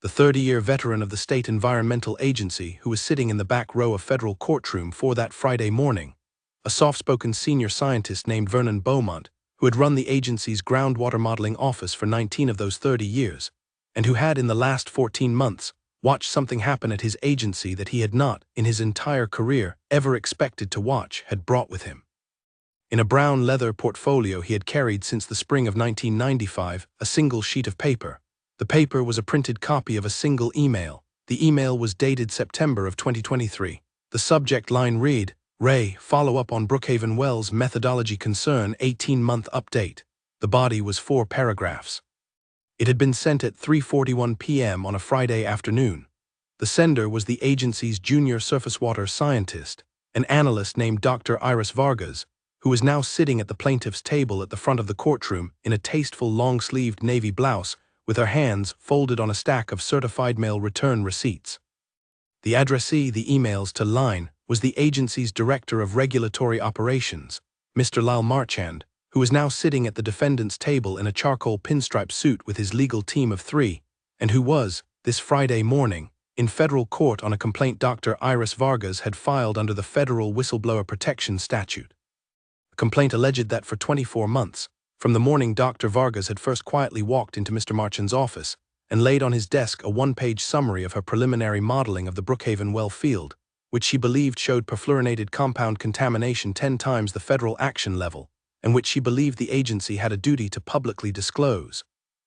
the 30-year veteran of the State Environmental Agency who was sitting in the back row of federal courtroom for that Friday morning, a soft-spoken senior scientist named Vernon Beaumont, who had run the agency's groundwater modeling office for 19 of those 30 years, and who had in the last 14 months watched something happen at his agency that he had not, in his entire career, ever expected to watch, had brought with him. In a brown leather portfolio he had carried since the spring of 1995 a single sheet of paper. The paper was a printed copy of a single email. The email was dated September of 2023. The subject line read, "Ray, follow-up on Brookhaven Wells methodology concern 18-month update." The body was 4 paragraphs. It had been sent at 3:41 p.m. on a Friday afternoon. The sender was the agency's junior surface water scientist, an analyst named Dr. Iris Vargas, who was now sitting at the plaintiff's table at the front of the courtroom in a tasteful long-sleeved navy blouse with her hands folded on a stack of certified mail return receipts. The addressee, the emails to line, was the agency's Director of Regulatory Operations, Mr. Lyle Marchand, who was now sitting at the defendant's table in a charcoal pinstripe suit with his legal team of 3, and who was, this Friday morning, in federal court on a complaint Dr. Iris Vargas had filed under the Federal Whistleblower Protection Statute. The complaint alleged that for 24 months, from the morning Dr. Vargas had first quietly walked into Mr. Marchand's office and laid on his desk a one-page summary of her preliminary modeling of the Brookhaven well field, which she believed showed perfluorinated compound contamination 10 times the federal action level, and which she believed the agency had a duty to publicly disclose.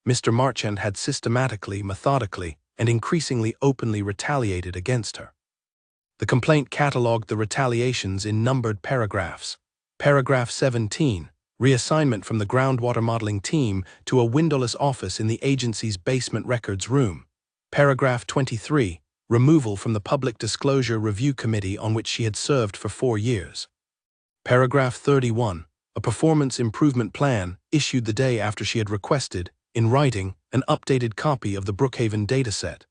Mr. Marchand had systematically, methodically, and increasingly openly retaliated against her. The complaint catalogued the retaliations in numbered paragraphs. Paragraph 17, reassignment from the groundwater modeling team to a windowless office in the agency's basement records room. Paragraph 23, removal from the Public Disclosure Review Committee on which she had served for 4 years. Paragraph 31, a performance improvement plan issued the day after she had requested, in writing, an updated copy of the Brookhaven dataset.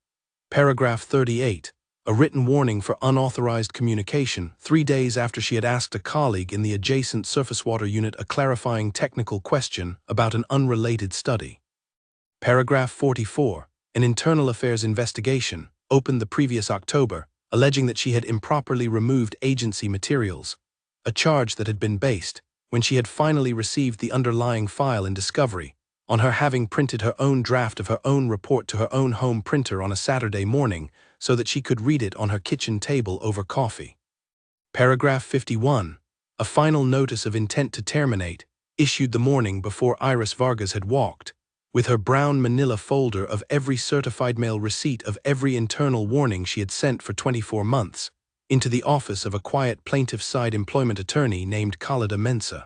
Paragraph 38, a written warning for unauthorized communication 3 days after she had asked a colleague in the adjacent surface water unit a clarifying technical question about an unrelated study. Paragraph 44, an internal affairs investigation, opened the previous October, alleging that she had improperly removed agency materials, a charge that had been based, when she had finally received the underlying file in discovery, on her having printed her own draft of her own report to her own home printer on a Saturday morning so that she could read it on her kitchen table over coffee. Paragraph 51, a final notice of intent to terminate, issued the morning before Iris Vargas had walked, with her brown manila folder of every certified mail receipt of every internal warning she had sent for 24 months, into the office of a quiet plaintiff's side employment attorney named Khalida Mensah.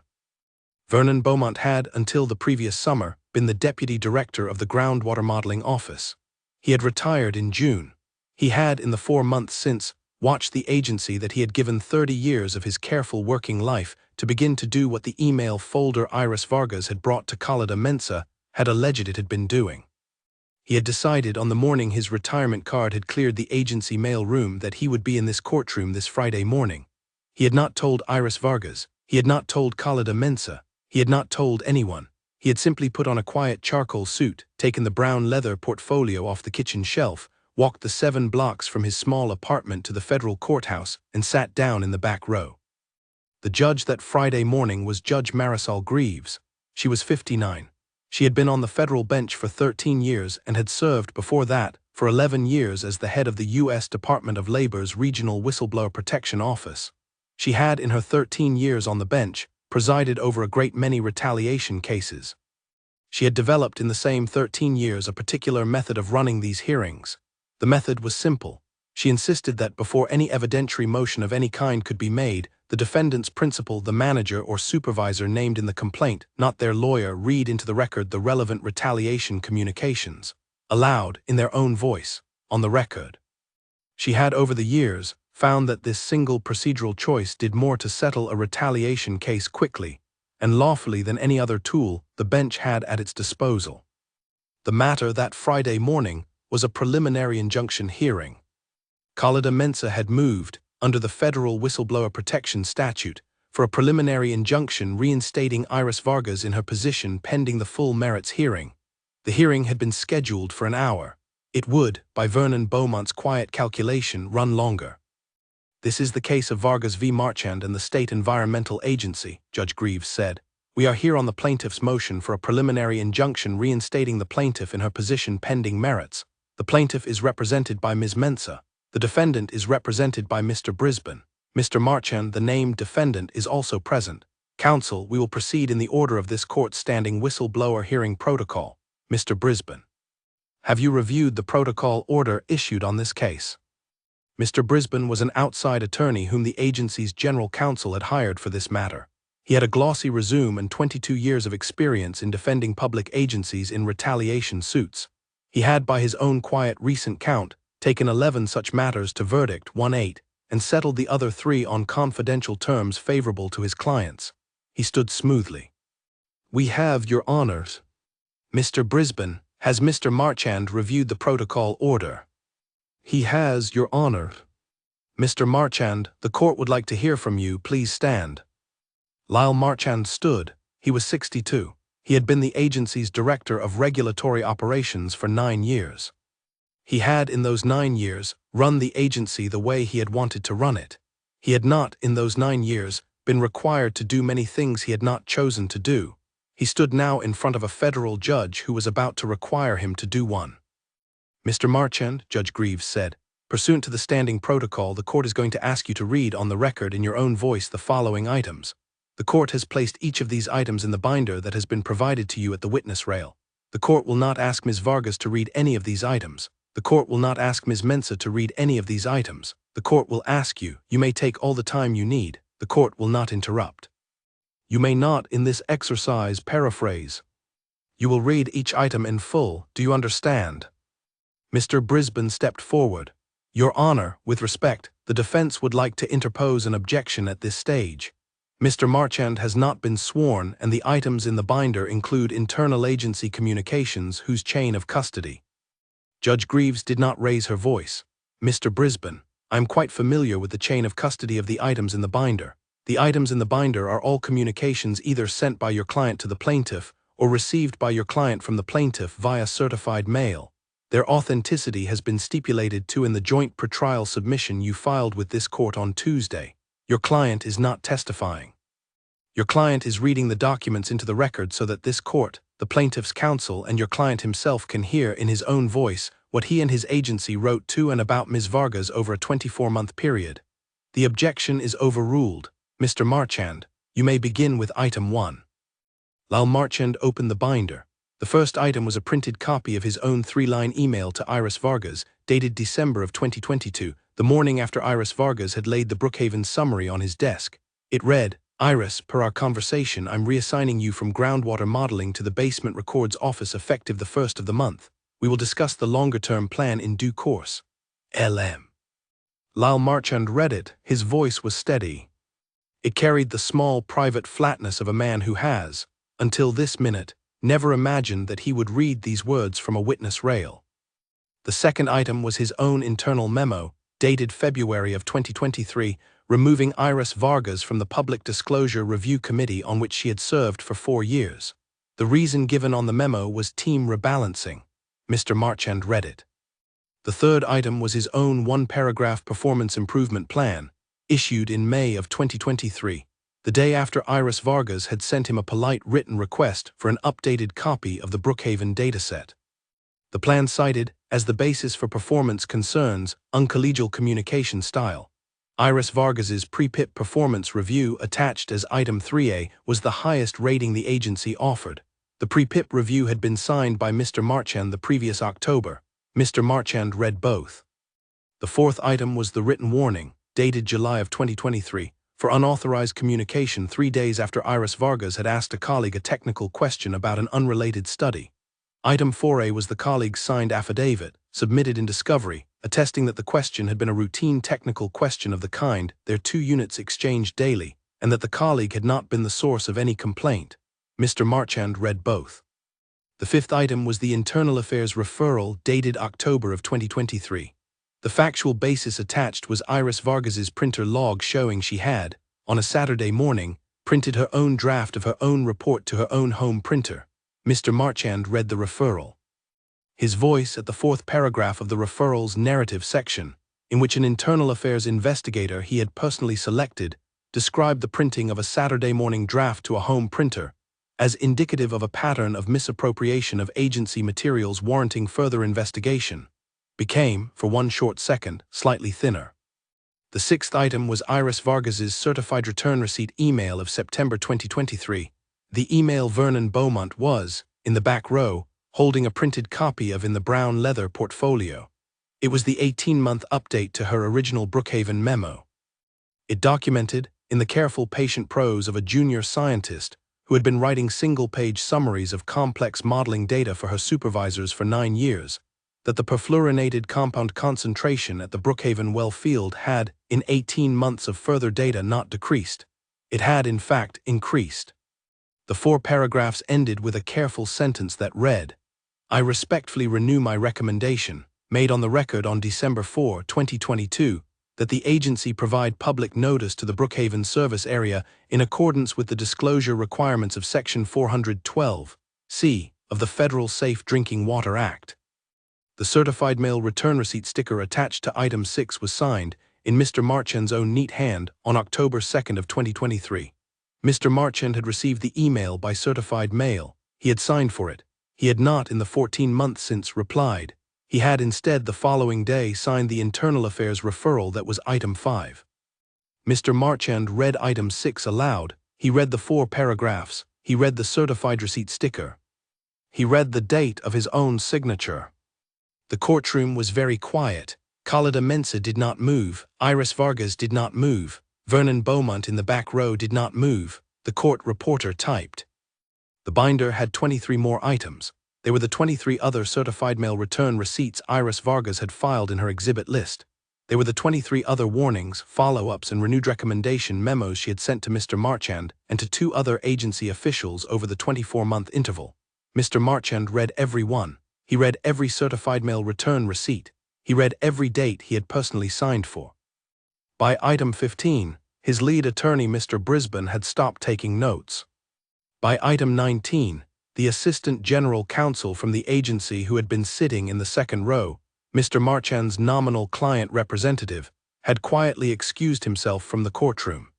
Vernon Beaumont had, until the previous summer, been the deputy director of the groundwater modeling office. He had retired in June. He had, in the 4 months since, watched the agency that he had given 30 years of his careful working life to begin to do what the email folder Iris Vargas had brought to Khalida Mensah had alleged it had been doing. He had decided on the morning his retirement card had cleared the agency mail room that he would be in this courtroom this Friday morning. He had not told Iris Vargas. He had not told Khalida Mensah. He had not told anyone. He had simply put on a quiet charcoal suit, taken the brown leather portfolio off the kitchen shelf, walked the 7 blocks from his small apartment to the federal courthouse, and sat down in the back row. The judge that Friday morning was Judge Marisol Greaves. She was 59. She had been on the federal bench for 13 years and had served before that for 11 years as the head of the U.S. Department of Labor's Regional Whistleblower Protection Office. She had, in her 13 years on the bench, presided over a great many retaliation cases. She had developed in the same 13 years a particular method of running these hearings. The method was simple. She insisted that before any evidentiary motion of any kind could be made, the defendant's principal, the manager or supervisor named in the complaint, not their lawyer, read into the record the relevant retaliation communications, aloud, in their own voice, on the record. She had, over the years, found that this single procedural choice did more to settle a retaliation case quickly and lawfully than any other tool the bench had at its disposal. The matter that Friday morning was a preliminary injunction hearing. Khalida Mensah had moved, under the Federal Whistleblower Protection Statute, for a preliminary injunction reinstating Iris Vargas in her position pending the full merits hearing. The hearing had been scheduled for an hour. It would, by Vernon Beaumont's quiet calculation, run longer. This is the case of Vargas v. Marchand and the State Environmental Agency, Judge Greaves said. We are here on the plaintiff's motion for a preliminary injunction reinstating the plaintiff in her position pending merits. The plaintiff is represented by Ms. Mensah. The defendant is represented by Mr. Brisbane. Mr. Marchand, the named defendant, is also present. Counsel, we will proceed in the order of this court's standing whistleblower hearing protocol. Mr. Brisbane. Have you reviewed the protocol order issued on this case? Mr. Brisbane was an outside attorney whom the agency's general counsel had hired for this matter. He had a glossy resume and 22 years of experience in defending public agencies in retaliation suits. He had, by his own quiet recent count, taken 11 such matters to verdict, 1-8, and settled the other 3 on confidential terms favorable to his clients. He stood smoothly. We have, Your Honors. Mr. Brisbane, has Mr. Marchand reviewed the protocol order? He has, Your Honor. Mr. Marchand, the court would like to hear from you. Please stand. Lyle Marchand stood. He was 62. He had been the agency's director of regulatory operations for 9 years. He had, in those 9 years, run the agency the way he had wanted to run it. He had not, in those 9 years, been required to do many things he had not chosen to do. He stood now in front of a federal judge who was about to require him to do one. Mr. Marchand, Judge Greaves said, pursuant to the standing protocol, the court is going to ask you to read on the record in your own voice the following items. The court has placed each of these items in the binder that has been provided to you at the witness rail. The court will not ask Ms. Vargas to read any of these items. The court will not ask Ms. Mensah to read any of these items. The court will ask you. You may take all the time you need. The court will not interrupt. You may not, in this exercise, paraphrase. You will read each item in full. Do you understand? Mr. Brisbane stepped forward. Your Honor, with respect, the defense would like to interpose an objection at this stage. Mr. Marchand has not been sworn, and the items in the binder include internal agency communications whose chain of custody. Judge Greaves did not raise her voice. Mr. Brisbane, I am quite familiar with the chain of custody of the items in the binder. The items in the binder are all communications either sent by your client to the plaintiff or received by your client from the plaintiff via certified mail. Their authenticity has been stipulated to in the joint pretrial submission you filed with this court on Tuesday. Your client is not testifying. Your client is reading the documents into the record so that this court, the plaintiff's counsel, and your client himself can hear in his own voice what he and his agency wrote to and about Ms. Vargas over a 24-month period. The objection is overruled. Mr. Marchand, you may begin with item 1. Lyle Marchand opened the binder. The first item was a printed copy of his own 3-line email to Iris Vargas, dated December of 2022, the morning after Iris Vargas had laid the Brookhaven summary on his desk. It read, Iris, per our conversation, I'm reassigning you from groundwater modeling to the basement records office effective the 1st of the month. We will discuss the longer-term plan in due course. LM. Lyle Marchand read it. His voice was steady. It carried the small, private flatness of a man who has, until this minute, never imagined that he would read these words from a witness rail. The second item was his own internal memo, dated February of 2023, removing Iris Vargas from the Public Disclosure Review Committee on which she had served for 4 years. The reason given on the memo was team rebalancing. Mr. Marchand read it. The third item was his own 1-paragraph performance improvement plan, issued in May of 2023, the day after Iris Vargas had sent him a polite written request for an updated copy of the Brookhaven dataset. The plan cited, as the basis for performance concerns, uncollegial communication style. Iris Vargas's pre-PIP performance review attached as item 3A was the highest rating the agency offered. The pre-PIP review had been signed by Mr. Marchand the previous October. Mr. Marchand read both. The fourth item was the written warning, dated July of 2023, for unauthorized communication 3 days after Iris Vargas had asked a colleague a technical question about an unrelated study. Item 4A was the colleague's signed affidavit, submitted in discovery, attesting that the question had been a routine technical question of the kind their 2 units exchanged daily, and that the colleague had not been the source of any complaint. Mr. Marchand read both. The fifth item was the internal affairs referral dated October of 2023. The factual basis attached was Iris Vargas's printer log showing she had, on a Saturday morning, printed her own draft of her own report to her own home printer. Mr. Marchand read the referral. his voice at the fourth paragraph of the referral's narrative section, in which an internal affairs investigator he had personally selected described the printing of a Saturday morning draft to a home printer as indicative of a pattern of misappropriation of agency materials warranting further investigation, became, for one short second, slightly thinner. The sixth item was Iris Vargas's certified return receipt email of September 2023. The email Vernon Beaumont was, in the back row, holding a printed copy of in the brown leather portfolio. It was the 18-month update to her original Brookhaven memo. It documented, in the careful patient prose of a junior scientist who had been writing single-page summaries of complex modeling data for her supervisors for 9 years, that the perfluorinated compound concentration at the Brookhaven well field had, in 18 months of further data, not decreased. It had, in fact, increased. The 4 paragraphs ended with a careful sentence that read, "I respectfully renew my recommendation, made on the record on December 4, 2022, that the agency provide public notice to the Brookhaven service area in accordance with the disclosure requirements of Section 412(c) of the Federal Safe Drinking Water Act." The certified mail return receipt sticker attached to item 6 was signed, in Mr. Marchand's own neat hand, on October 2 of 2023. Mr. Marchand had received the email by certified mail. He had signed for it. He had not, in the 14 months since, replied. He had instead the following day signed the internal affairs referral that was item 5. Mr. Marchand read item 6 aloud. He read the 4 paragraphs. He read the certified receipt sticker. He read the date of his own signature. The courtroom was very quiet. Khalida Mensah did not move. Iris Vargas did not move. Vernon Beaumont in the back row did not move. The court reporter typed. The binder had 23 more items. They were the 23 other certified mail return receipts Iris Vargas had filed in her exhibit list. They were the 23 other warnings, follow-ups, and renewed recommendation memos she had sent to Mr. Marchand and to 2 other agency officials over the 24-month interval. Mr. Marchand read every one. He read every certified mail return receipt. He read every date he had personally signed for. By item 15, his lead attorney, Mr. Brisbane, had stopped taking notes. By item 19, the assistant general counsel from the agency who had been sitting in the second row, Mr. Marchand's nominal client representative, had quietly excused himself from the courtroom.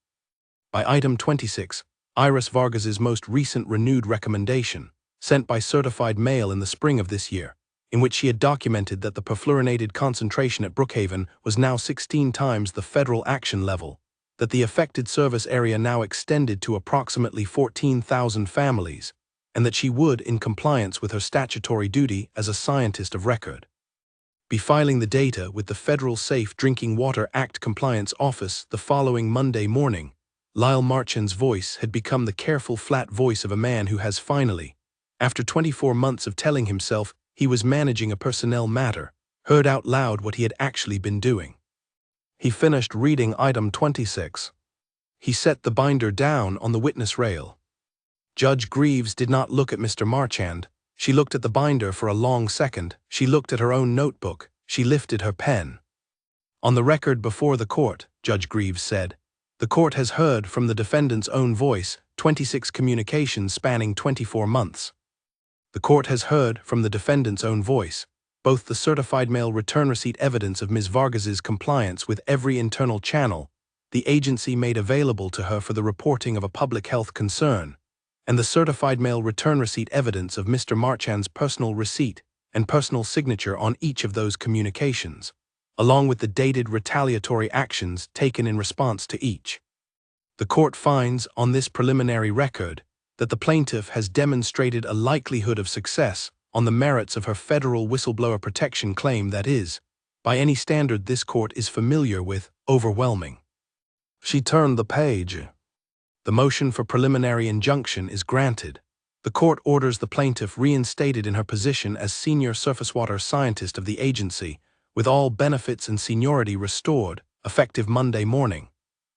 By item 26, Iris Vargas's most recent renewed recommendation, sent by certified mail in the spring of this year, in which she had documented that the perfluorinated concentration at Brookhaven was now 16 times the federal action level, that the affected service area now extended to approximately 14,000 families, and that she would, in compliance with her statutory duty as a scientist of record, be filing the data with the Federal Safe Drinking Water Act Compliance Office the following Monday morning. Lyle Marchand's voice had become the careful, flat voice of a man who has finally, after 24 months of telling himself he was managing a personnel matter, heard out loud what he had actually been doing. He finished reading item 26. He set the binder down on the witness rail. Judge Greaves did not look at Mr. Marchand. She looked at the binder for a long second. She looked at her own notebook. She lifted her pen. "On the record before the court," Judge Greaves said, "the court has heard from the defendant's own voice 26 communications spanning 24 months. The court has heard from the defendant's own voice both the certified mail return receipt evidence of Ms. Vargas's compliance with every internal channel the agency made available to her for the reporting of a public health concern, and the certified mail return receipt evidence of Mr. Marchand's personal receipt and personal signature on each of those communications, along with the dated retaliatory actions taken in response to each. The court finds, on this preliminary record, that the plaintiff has demonstrated a likelihood of success on the merits of her federal whistleblower protection claim that is, by any standard this court is familiar with, overwhelming." She turned the page. The motion for preliminary injunction is granted. The court orders the plaintiff reinstated in her position as senior surface water scientist of the agency, with all benefits and seniority restored, effective Monday morning.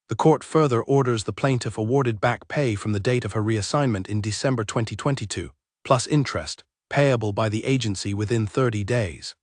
The court further orders the plaintiff awarded back pay from the date of her reassignment in December 2022, plus interest, payable by the agency within 30 days.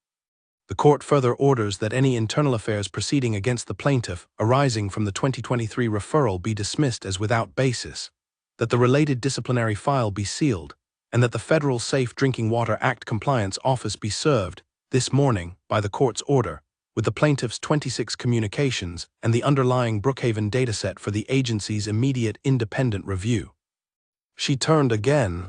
The court further orders that any internal affairs proceeding against the plaintiff arising from the 2023 referral be dismissed as without basis, that the related disciplinary file be sealed, and that the Federal Safe Drinking Water Act Compliance Office be served, this morning, by the court's order, with the plaintiff's 26 communications and the underlying Brookhaven dataset for the agency's immediate independent review. She turned again.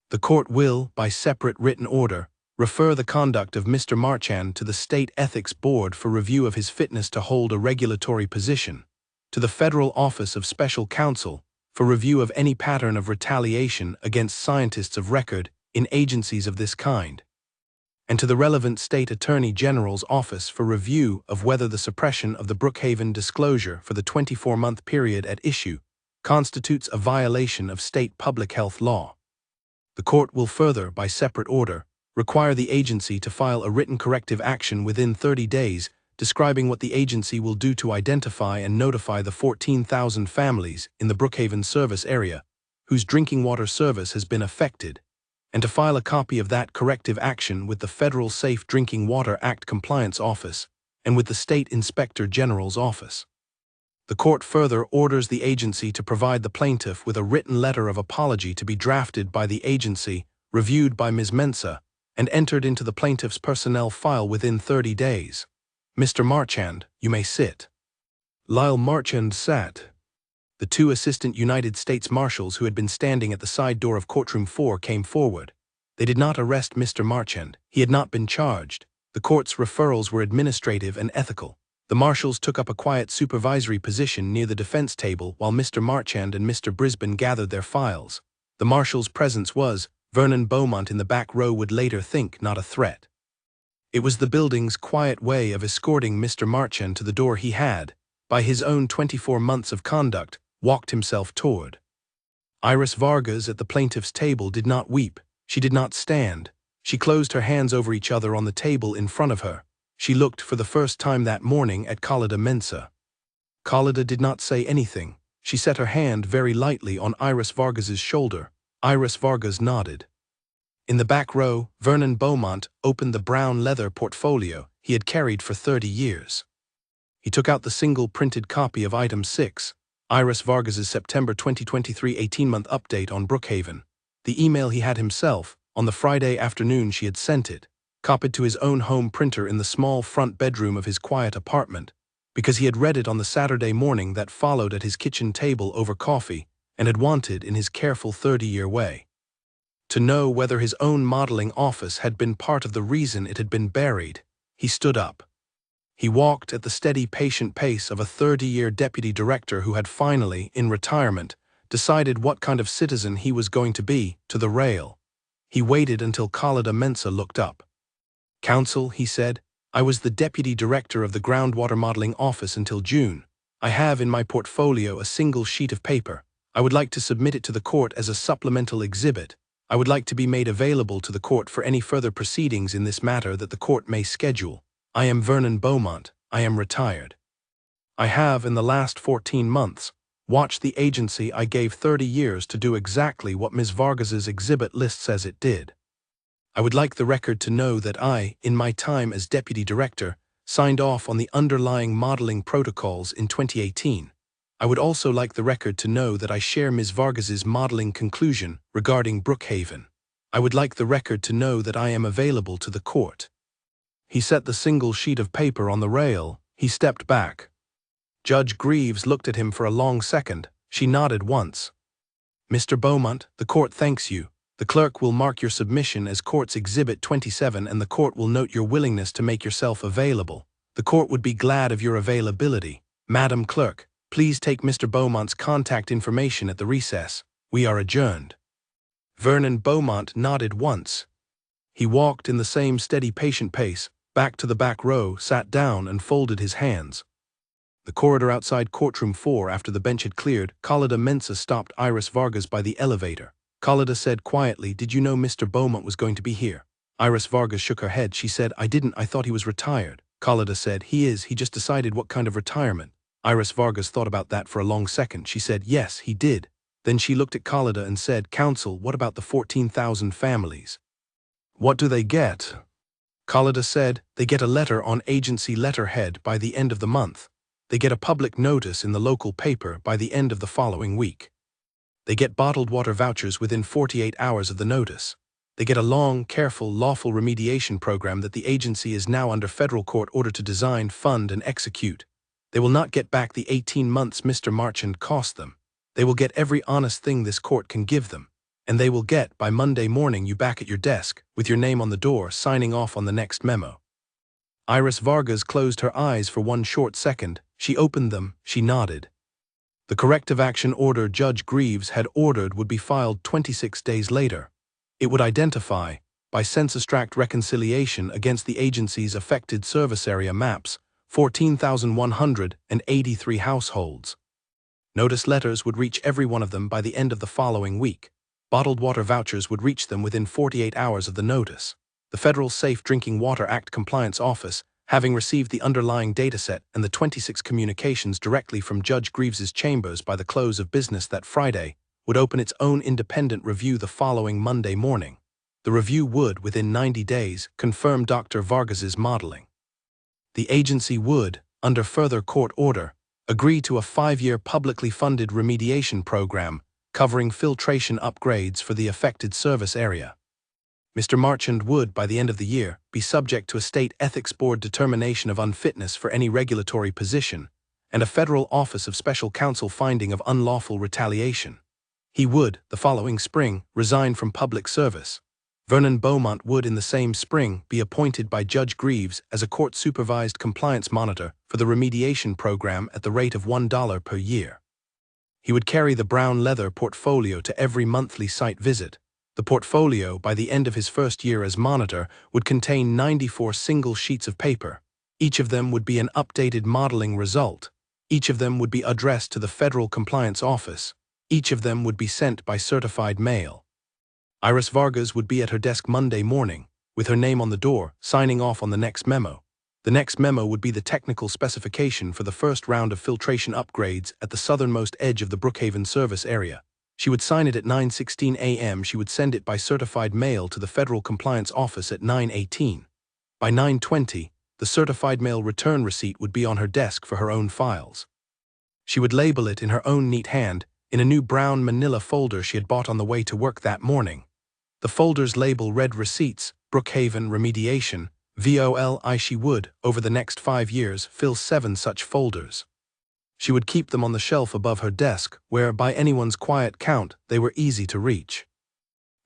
The court will, by separate written order, refer the conduct of Mr. Marchand to the State Ethics Board for review of his fitness to hold a regulatory position, to the Federal Office of Special Counsel for review of any pattern of retaliation against scientists of record in agencies of this kind, and to the relevant State Attorney General's office for review of whether the suppression of the Brookhaven disclosure for the 24-month period at issue constitutes a violation of state public health law. The court will further, by separate order, require the agency to file a written corrective action within 30 days describing what the agency will do to identify and notify the 14,000 families in the Brookhaven service area whose drinking water service has been affected, and to file a copy of that corrective action with the Federal Safe Drinking Water Act Compliance Office and with the State Inspector General's office. The court further orders the agency to provide the plaintiff with a written letter of apology to be drafted by the agency, reviewed by Ms. Mensah, and entered into the plaintiff's personnel file within 30 days. Mr. Marchand, you may sit. Lyle Marchand sat. The two assistant United States Marshals who had been standing at the side door of courtroom 4 came forward. They did not arrest Mr. Marchand. He had not been charged. The court's referrals were administrative and ethical. The marshals took up a quiet supervisory position near the defense table while Mr. Marchand and Mr. Brisbane gathered their files. The marshal's presence was, Vernon Beaumont in the back row would later think, not a threat. It was the building's quiet way of escorting Mr. Marchand to the door he had, by his own 24 months of conduct, walked himself toward. Iris Vargas at the plaintiff's table did not weep. She did not stand. She closed her hands over each other on the table in front of her. She looked for the first time that morning at Khalida Mensah. Khalida did not say anything. She set her hand very lightly on Iris Vargas's shoulder. Iris Vargas nodded. In the back row, Vernon Beaumont opened the brown leather portfolio he had carried for 30 years. He took out the single printed copy of Item 6, Iris Vargas's September 2023 18-month update on Brookhaven. The email he had himself, on the Friday afternoon she had sent it, copied to his own home printer in the small front bedroom of his quiet apartment, because he had read it on the Saturday morning that followed at his kitchen table over coffee and had wanted, in his careful 30-year way, to know whether his own modeling office had been part of the reason it had been buried. He stood up. He walked at the steady, patient pace of a 30-year deputy director who had finally, in retirement, decided what kind of citizen he was going to be, to the rail. He waited until Khalida Mensah looked up. "Counsel," he said, "I was the deputy director of the groundwater modeling office until June. I have in my portfolio a single sheet of paper. I would like to submit it to the court as a supplemental exhibit. I would like to be made available to the court for any further proceedings in this matter that the court may schedule. I am Vernon Beaumont. I am retired. I have, in the last 14 months, watched the agency I gave 30 years to do exactly what Ms. Vargas's exhibit list says it did. I would like the record to know that I, in my time as deputy director, signed off on the underlying modeling protocols in 2018. I would also like the record to know that I share Ms. Vargas's modeling conclusion regarding Brookhaven. I would like the record to know that I am available to the court." He set the single sheet of paper on the rail. He stepped back. Judge Greaves looked at him for a long second. She nodded once. "Mr. Beaumont, the court thanks you. The clerk will mark your submission as Court's Exhibit 27 and the court will note your willingness to make yourself available. The court would be glad of your availability. Madam Clerk, please take Mr. Beaumont's contact information at the recess. We are adjourned." Vernon Beaumont nodded once. He walked in the same steady, patient pace, back to the back row, sat down and folded his hands. The corridor outside courtroom 4 after the bench had cleared, Khalida Mensah stopped Iris Vargas by the elevator. Khalida said quietly, "Did you know Mr. Beaumont was going to be here?" Iris Vargas shook her head. She said, "I didn't. I thought he was retired." Khalida said, "He is. He just decided what kind of retirement." Iris Vargas thought about that for a long second. She said, "Yes, he did." Then she looked at Khalida and said, "Counsel, what about the 14,000 families? What do they get?" Khalida said, "They get a letter on agency letterhead by the end of the month. They get a public notice in the local paper by the end of the following week." They get bottled water vouchers within 48 hours of the notice. They get a long, careful, lawful remediation program that the agency is now under federal court order to design, fund, and execute. They will not get back the 18 months Mr. Marchand cost them. They will get every honest thing this court can give them. And they will get, by Monday morning, you back at your desk, with your name on the door, signing off on the next memo. Iris Vargas closed her eyes for one short second. She opened them, she nodded. The corrective action order Judge Greaves had ordered would be filed 26 days later. It would identify, by census tract reconciliation against the agency's affected service area maps, 14,183 households. Notice letters would reach every one of them by the end of the following week. Bottled water vouchers would reach them within 48 hours of the notice. The Federal Safe Drinking Water Act Compliance Office, having received the underlying dataset and the 26 communications directly from Judge Greaves's chambers by the close of business that Friday, would open its own independent review the following Monday morning. The review would, within 90 days, confirm Dr. Vargas's modeling. The agency would, under further court order, agree to a 5-year publicly funded remediation program covering filtration upgrades for the affected service area. Mr. Marchand would, by the end of the year, be subject to a state ethics board determination of unfitness for any regulatory position and a federal office of special counsel finding of unlawful retaliation. He would, the following spring, resign from public service. Vernon Beaumont would, in the same spring, be appointed by Judge Greaves as a court-supervised compliance monitor for the remediation program at the rate of $1 per year. He would carry the brown leather portfolio to every monthly site visit. The portfolio, by the end of his first year as monitor, would contain 94 single sheets of paper. Each of them would be an updated modeling result. Each of them would be addressed to the Federal Compliance Office. Each of them would be sent by certified mail. Iris Vargas would be at her desk Monday morning, with her name on the door, signing off on the next memo. The next memo would be the technical specification for the first round of filtration upgrades at the southernmost edge of the Brookhaven service area. She would sign it at 9:16 a.m. She would send it by certified mail to the Federal Compliance Office at 9:18. By 9:20, the certified mail return receipt would be on her desk for her own files. She would label it in her own neat hand, in a new brown manila folder she had bought on the way to work that morning. The folder's label read Receipts, Brookhaven, Remediation, VOLI. She would, over the next 5 years, fill 7 such folders. She would keep them on the shelf above her desk, where, by anyone's quiet count, they were easy to reach.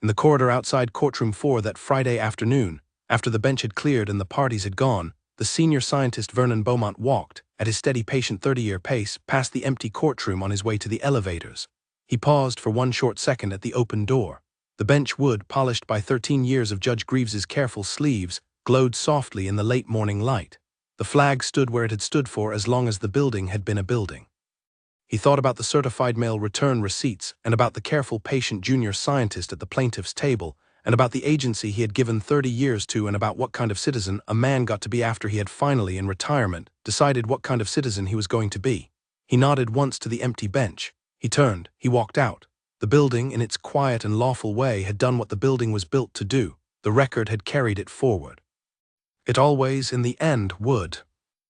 In the corridor outside Courtroom 4 that Friday afternoon, after the bench had cleared and the parties had gone, the senior scientist Vernon Beaumont walked, at his steady patient 30-year pace, past the empty courtroom on his way to the elevators. He paused for one short second at the open door. The bench wood, polished by 13 years of Judge Greaves's careful sleeves, glowed softly in the late morning light. The flag stood where it had stood for as long as the building had been a building. He thought about the certified mail return receipts and about the careful patient junior scientist at the plaintiff's table and about the agency he had given 30 years to and about what kind of citizen a man got to be after he had finally, in retirement, decided what kind of citizen he was going to be. He nodded once to the empty bench. He turned, he walked out. The building, in its quiet and lawful way, had done what the building was built to do. The record had carried it forward. It always, in the end, would.